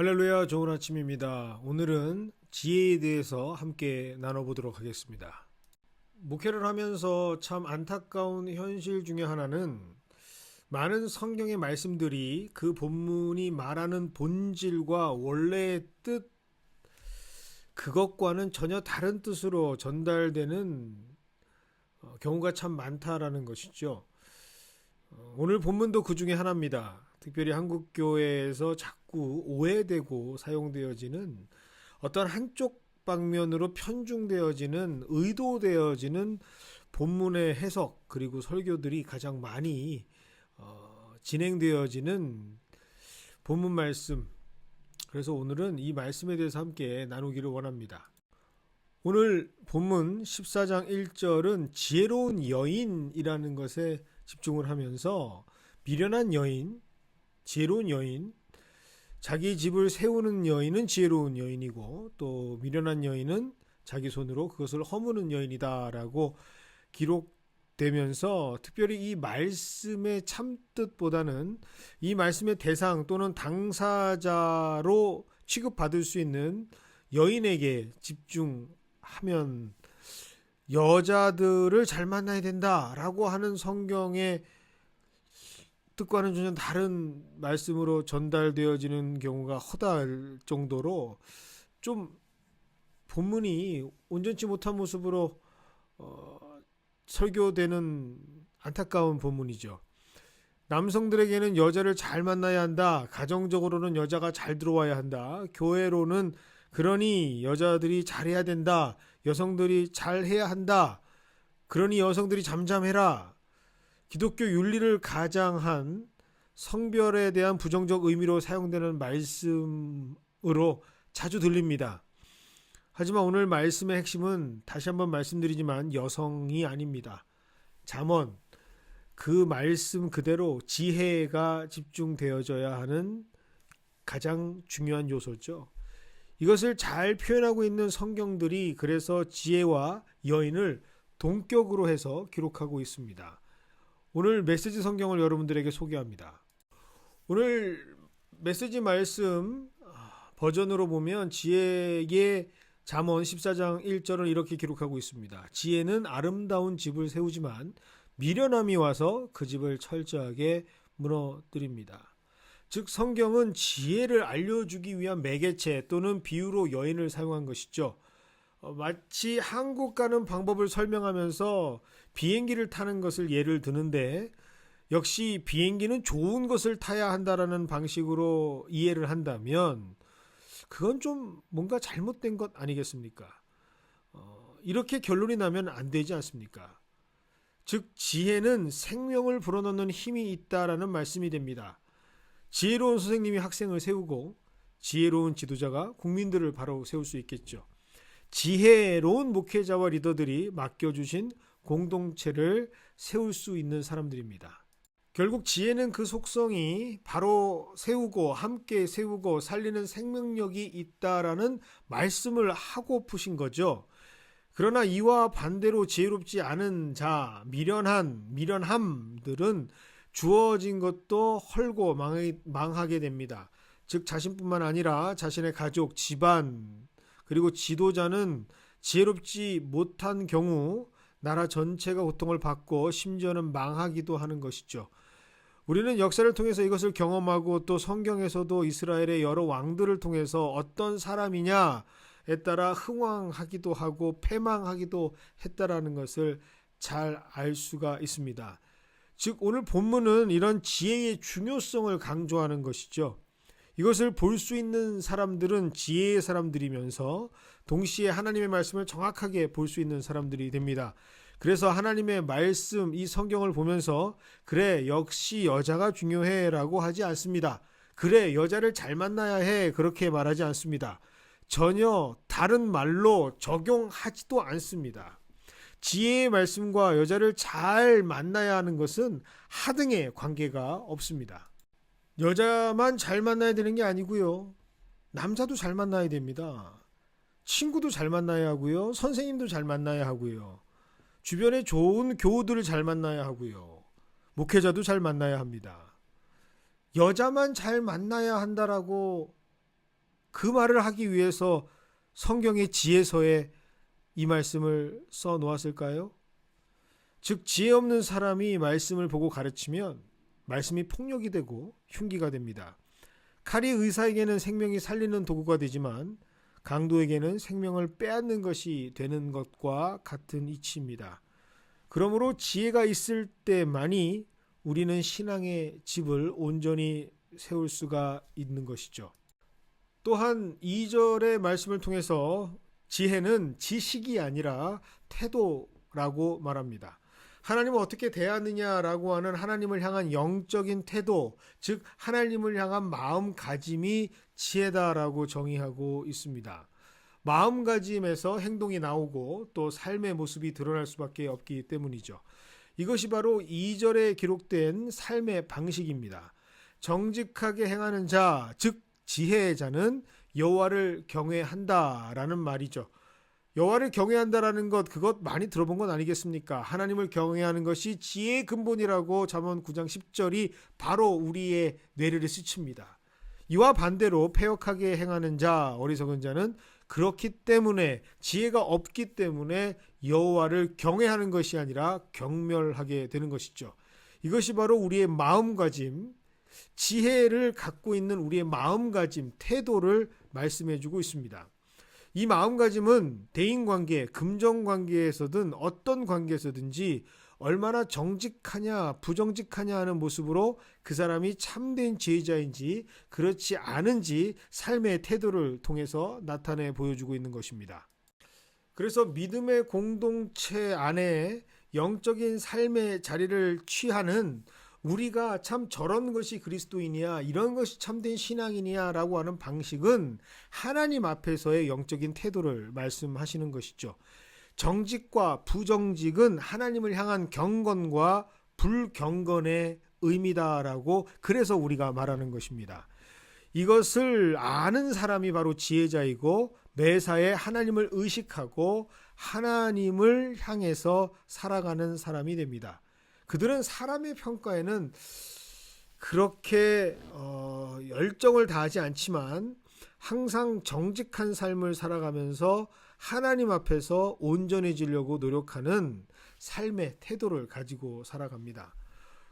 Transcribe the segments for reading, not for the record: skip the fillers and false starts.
할렐루야, 좋은 아침입니다. 오늘은 지혜에 대해서 함께 나눠보도록 하겠습니다. 목회를 하면서 참 안타까운 현실 중에 하나는 많은 성경의 말씀들이 그 본문이 말하는 본질과 원래의 뜻, 그것과는 전혀 다른 뜻으로 전달되는 경우가 참 많다라는 것이죠. 오늘 본문도 그 중에 하나입니다. 특별히 한국 교회에서 자꾸 오해되고 사용되어지는 어떤 한쪽 방면으로 편중되어지는 의도되어지는 본문의 해석 그리고 설교들이 가장 많이 진행되어지는 본문 말씀. 그래서 오늘은 이 말씀에 대해서 함께 나누기를 원합니다. 오늘 본문 14장 1절은 지혜로운 여인이라는 것에 집중을 하면서 미련한 여인, 지혜로운 여인, 자기 집을 세우는 여인은 지혜로운 여인이고 또 미련한 여인은 자기 손으로 그것을 허무는 여인이다라고 기록되면서 특별히 이 말씀의 참뜻보다는 이 말씀의 대상 또는 당사자로 취급받을 수 있는 여인에게 집중하면 여자들을 잘 만나야 된다라고 하는 성경의 뜻과는 전혀 다른 말씀으로 전달되어지는 경우가 허다할 정도로 좀 본문이 온전치 못한 모습으로 설교되는 안타까운 본문이죠. 남성들에게는 여자를 잘 만나야 한다. 가정적으로는 여자가 잘 들어와야 한다. 교회로는 그러니 여자들이 잘해야 된다. 여성들이 잘해야 한다. 그러니 여성들이 잠잠해라. 기독교 윤리를 가장한 성별에 대한 부정적 의미로 사용되는 말씀으로 자주 들립니다. 하지만 오늘 말씀의 핵심은 다시 한번 말씀드리지만 여성이 아닙니다. 잠언, 그 말씀 그대로 지혜가 집중되어져야 하는 가장 중요한 요소죠. 이것을 잘 표현하고 있는 성경들이 그래서 지혜와 여인을 동격으로 해서 기록하고 있습니다. 오늘 메시지 성경을 여러분들에게 소개합니다. 오늘 메시지 말씀 버전으로 보면 지혜의 잠언 14장 1절은 이렇게 기록하고 있습니다. 지혜는 아름다운 집을 세우지만 미련함이 와서 그 집을 철저하게 무너뜨립니다. 즉 성경은 지혜를 알려주기 위한 매개체 또는 비유로 여인을 사용한 것이죠. 마치 한국 가는 방법을 설명하면서 비행기를 타는 것을 예를 드는데 역시 비행기는 좋은 것을 타야 한다라는 방식으로 이해를 한다면 그건 좀 뭔가 잘못된 것 아니겠습니까? 이렇게 결론이 나면 안 되지 않습니까? 즉 지혜는 생명을 불어넣는 힘이 있다라는 말씀이 됩니다. 지혜로운 선생님이 학생을 세우고 지혜로운 지도자가 국민들을 바로 세울 수 있겠죠. 지혜로운 목회자와 리더들이 맡겨주신 공동체를 세울 수 있는 사람들입니다. 결국 지혜는 그 속성이 바로 세우고 함께 세우고 살리는 생명력이 있다라는 말씀을 하고프신 거죠. 그러나 이와 반대로 지혜롭지 않은 자, 미련함들은 주어진 것도 헐고 망하게 됩니다. 즉 자신뿐만 아니라 자신의 가족, 집안, 그리고 지도자는 지혜롭지 못한 경우 나라 전체가 고통을 받고 심지어는 망하기도 하는 것이죠. 우리는 역사를 통해서 이것을 경험하고 또 성경에서도 이스라엘의 여러 왕들을 통해서 어떤 사람이냐에 따라 흥왕하기도 하고 패망하기도 했다라는 것을 잘 알 수가 있습니다. 즉 오늘 본문은 이런 지혜의 중요성을 강조하는 것이죠. 이것을 볼 수 있는 사람들은 지혜의 사람들이면서 동시에 하나님의 말씀을 정확하게 볼 수 있는 사람들이 됩니다. 그래서 하나님의 말씀, 이 성경을 보면서 그래 역시 여자가 중요해 라고 하지 않습니다. 그래 여자를 잘 만나야 해 그렇게 말하지 않습니다. 전혀 다른 말로 적용하지도 않습니다. 지혜의 말씀과 여자를 잘 만나야 하는 것은 하등의 관계가 없습니다. 여자만 잘 만나야 되는 게 아니고요. 남자도 잘 만나야 됩니다. 친구도 잘 만나야 하고요. 선생님도 잘 만나야 하고요. 주변에 좋은 교우들을 잘 만나야 하고요. 목회자도 잘 만나야 합니다. 여자만 잘 만나야 한다라고 그 말을 하기 위해서 성경의 지혜서에 이 말씀을 써 놓았을까요? 즉 지혜 없는 사람이 말씀을 보고 가르치면 말씀이 폭력이 되고 흉기가 됩니다. 칼이 의사에게는 생명이 살리는 도구가 되지만 강도에게는 생명을 빼앗는 것이 되는 것과 같은 이치입니다. 그러므로 지혜가 있을 때만이 우리는 신앙의 집을 온전히 세울 수가 있는 것이죠. 또한 2절의 말씀을 통해서 지혜는 지식이 아니라 태도라고 말합니다. 하나님을 어떻게 대하느냐라고 하는 하나님을 향한 영적인 태도, 즉 하나님을 향한 마음가짐이 지혜다라고 정의하고 있습니다. 마음가짐에서 행동이 나오고 또 삶의 모습이 드러날 수밖에 없기 때문이죠. 이것이 바로 2절에 기록된 삶의 방식입니다. 정직하게 행하는 자, 즉 지혜의 자는 여호와를 경외한다라는 말이죠. 여호와를 경외한다라는 것, 그것 많이 들어본 건 아니겠습니까? 하나님을 경외하는 것이 지혜의 근본이라고 잠언 9장 10절이 바로 우리의 뇌리를 스칩니다. 이와 반대로 패역하게 행하는 자, 어리석은 자는 그렇기 때문에, 지혜가 없기 때문에 여호와를 경외하는 것이 아니라 경멸하게 되는 것이죠. 이것이 바로 우리의 마음가짐, 지혜를 갖고 있는 우리의 마음가짐, 태도를 말씀해주고 있습니다. 이 마음가짐은 대인관계, 금전관계에서든 어떤 관계에서든지 얼마나 정직하냐 부정직하냐 하는 모습으로 그 사람이 참된 지혜자인지 그렇지 않은지 삶의 태도를 통해서 나타내 보여주고 있는 것입니다. 그래서 믿음의 공동체 안에 영적인 삶의 자리를 취하는 우리가 참 저런 것이 그리스도인이야, 이런 것이 참된 신앙이냐 라고 하는 방식은 하나님 앞에서의 영적인 태도를 말씀하시는 것이죠. 정직과 부정직은 하나님을 향한 경건과 불경건의 의미다라고 그래서 우리가 말하는 것입니다. 이것을 아는 사람이 바로 지혜자이고 매사에 하나님을 의식하고 하나님을 향해서 살아가는 사람이 됩니다. 그들은 사람의 평가에는 그렇게 열정을 다하지 않지만 항상 정직한 삶을 살아가면서 하나님 앞에서 온전해지려고 노력하는 삶의 태도를 가지고 살아갑니다.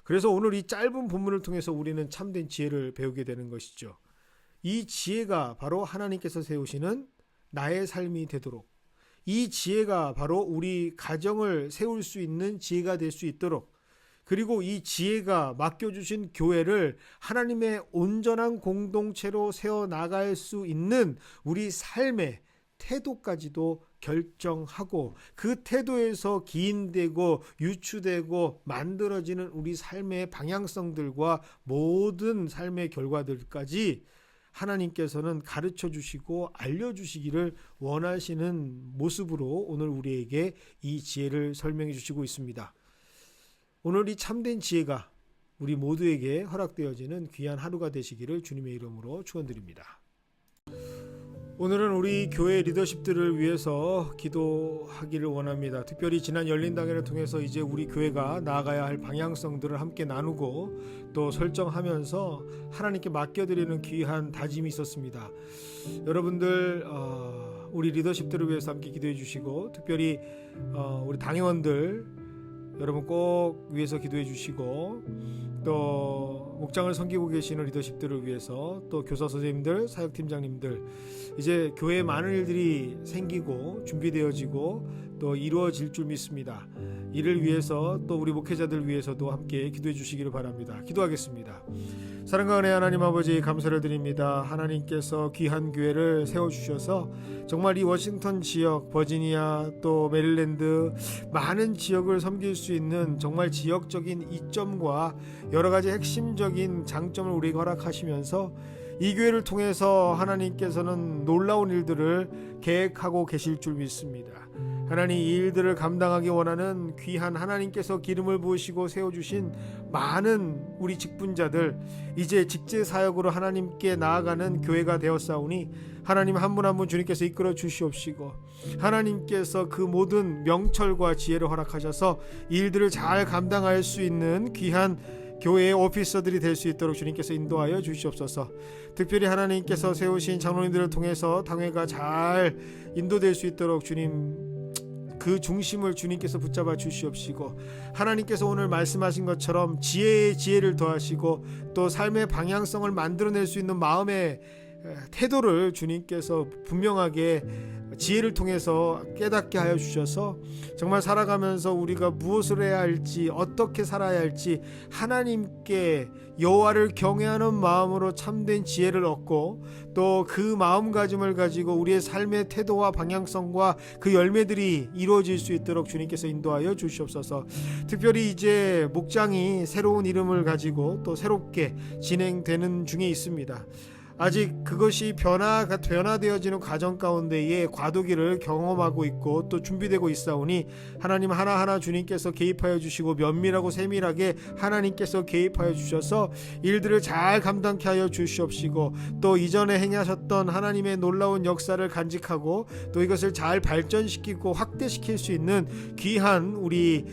그래서 오늘 이 짧은 본문을 통해서 우리는 참된 지혜를 배우게 되는 것이죠. 이 지혜가 바로 하나님께서 세우시는 나의 삶이 되도록, 이 지혜가 바로 우리 가정을 세울 수 있는 지혜가 될 수 있도록, 그리고 이 지혜가 맡겨주신 교회를 하나님의 온전한 공동체로 세워나갈 수 있는 우리 삶의 태도까지도 결정하고 그 태도에서 기인되고 유추되고 만들어지는 우리 삶의 방향성들과 모든 삶의 결과들까지 하나님께서는 가르쳐 주시고 알려주시기를 원하시는 모습으로 오늘 우리에게 이 지혜를 설명해 주시고 있습니다. 오늘 이 참된 지혜가 우리 모두에게 허락되어지는 귀한 하루가 되시기를 주님의 이름으로 축원드립니다. 오늘은 우리 교회 리더십들을 위해서 기도하기를 원합니다. 특별히 지난 열린당회를 통해서 이제 우리 교회가 나아가야 할 방향성들을 함께 나누고 또 설정하면서 하나님께 맡겨드리는 귀한 다짐이 있었습니다. 여러분들 우리 리더십들을 위해서 함께 기도해 주시고, 특별히 우리 당회원들 여러분 꼭 위해서 기도해 주시고, 또 목장을 섬기고 계시는 리더십들을 위해서, 또 교사 선생님들, 사역팀장님들, 이제 교회에 많은 일들이 생기고 준비되어지고 또 이루어질 줄 믿습니다. 이를 위해서 또 우리 목회자들 위해서도 함께 기도해 주시기를 바랍니다. 기도하겠습니다. 사랑과 은혜 하나님 아버지, 감사를 드립니다. 하나님께서 귀한 교회를 세워주셔서 정말 이 워싱턴 지역, 버지니아, 또 메릴랜드 많은 지역을 섬길 수 있는 정말 지역적인 이점과 여러 가지 핵심적인 장점을 우리에게 허락하시면서 이 교회를 통해서 하나님께서는 놀라운 일들을 계획하고 계실 줄 믿습니다. 하나님, 이 일들을 감당하기 원하는 귀한 하나님께서 기름을 부으시고 세워주신 많은 우리 직분자들, 이제 직제사역으로 하나님께 나아가는 교회가 되었사오니 하나님 한 분 한 분 주님께서 이끌어 주시옵시고, 하나님께서 그 모든 명철과 지혜를 허락하셔서 이 일들을 잘 감당할 수 있는 귀한 교회의 오피서들이 될 수 있도록 주님께서 인도하여 주시옵소서. 특별히 하나님께서 세우신 장로님들을 통해서 당회가 잘 인도될 수 있도록 주님 그 중심을 주님께서 붙잡아 주시옵시고, 하나님께서 오늘 말씀하신 것처럼 지혜에 지혜를 더하시고 또 삶의 방향성을 만들어낼 수 있는 마음의 태도를 주님께서 분명하게 지혜를 통해서 깨닫게 하여 주셔서 정말 살아가면서 우리가 무엇을 해야 할지, 어떻게 살아야 할지 하나님께 여호와를 경외하는 마음으로 참된 지혜를 얻고 또 그 마음가짐을 가지고 우리의 삶의 태도와 방향성과 그 열매들이 이루어질 수 있도록 주님께서 인도하여 주시옵소서. 특별히 이제 목장이 새로운 이름을 가지고 또 새롭게 진행되는 중에 있습니다. 아직 그것이 변화되어지는 과정 가운데에 과도기를 경험하고 있고 또 준비되고 있사오니 하나님 하나하나 주님께서 개입하여 주시고 면밀하고 세밀하게 하나님께서 개입하여 주셔서 일들을 잘 감당케 하여 주시옵시고, 또 이전에 행하셨던 하나님의 놀라운 역사를 간직하고 또 이것을 잘 발전시키고 확대시킬 수 있는 귀한 우리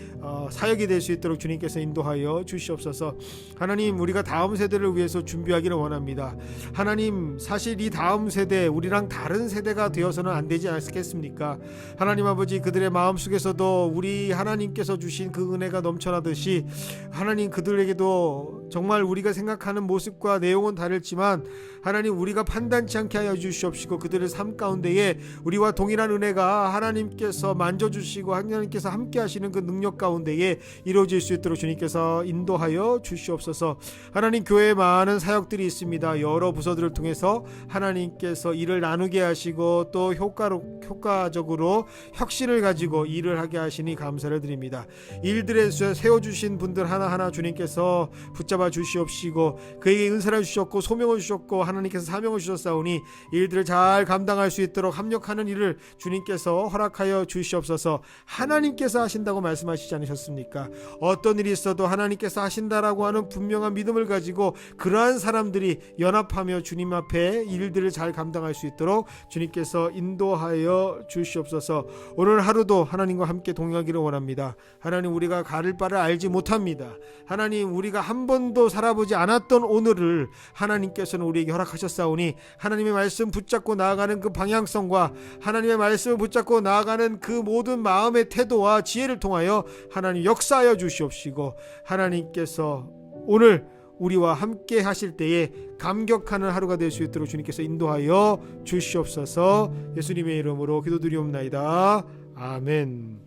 사역이 될 수 있도록 주님께서 인도하여 주시옵소서. 하나님, 우리가 다음 세대를 위해서 준비하기를 원합니다. 하나님, 사실 이 다음 세대, 우리랑 다른 세대가 되어서는 안 되지 않겠습니까? 하나님 아버지, 그들의 마음속에서도 우리 하나님께서 주신 그 은혜가 넘쳐나듯이 하나님, 그들에게도 정말 우리가 생각하는 모습과 내용은 다르지만 하나님, 우리가 판단치 않게 하여 주시옵시고 그들의 삶 가운데에 우리와 동일한 은혜가 하나님께서 만져주시고 하나님께서 함께 하시는 그 능력 가운데에 이루어질 수 있도록 주님께서 인도하여 주시옵소서. 하나님, 교회에 많은 사역들이 있습니다. 여러 부서들을 통해서 하나님께서 일을 나누게 하시고 또 효과적으로 혁신을 가지고 일을 하게 하시니 감사를 드립니다. 일들에 세워주신 분들 하나하나 주님께서 붙잡아 주시옵시고 그에게 은사를 주셨고 소명을 주셨고 하나님께서 사명을 주셨사오니 일들을 잘 감당할 수 있도록 합력하는 일을 주님께서 허락하여 주시옵소서. 하나님께서 하신다고 말씀하시지 않으셨습니까? 어떤 일이 있어도 하나님께서 하신다라고 하는 분명한 믿음을 가지고 그러한 사람들이 연합하며 주님 앞에 일들을 잘 감당할 수 있도록 주님께서 인도하여 주시옵소서. 오늘 하루도 하나님과 함께 동행하기를 원합니다. 하나님, 우리가 가를 바를 알지 못합니다. 하나님, 우리가 한 번도 살아보지 않았던 오늘을 하나님께서는 우리에게 허락하셨사오니 하나님의 말씀 붙잡고 나아가는 그 방향성과 하나님의 말씀을 붙잡고 나아가는 그 모든 마음의 태도와 지혜를 통하여 하나님 역사하여 주시옵시고, 하나님께서 오늘 우리와 함께 하실 때에 감격하는 하루가 될 수 있도록 주님께서 인도하여 주시옵소서. 예수님의 이름으로 기도드리옵나이다. 아멘.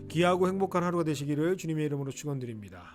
귀하고 행복한 하루가 되시기를 주님의 이름으로 축원드립니다.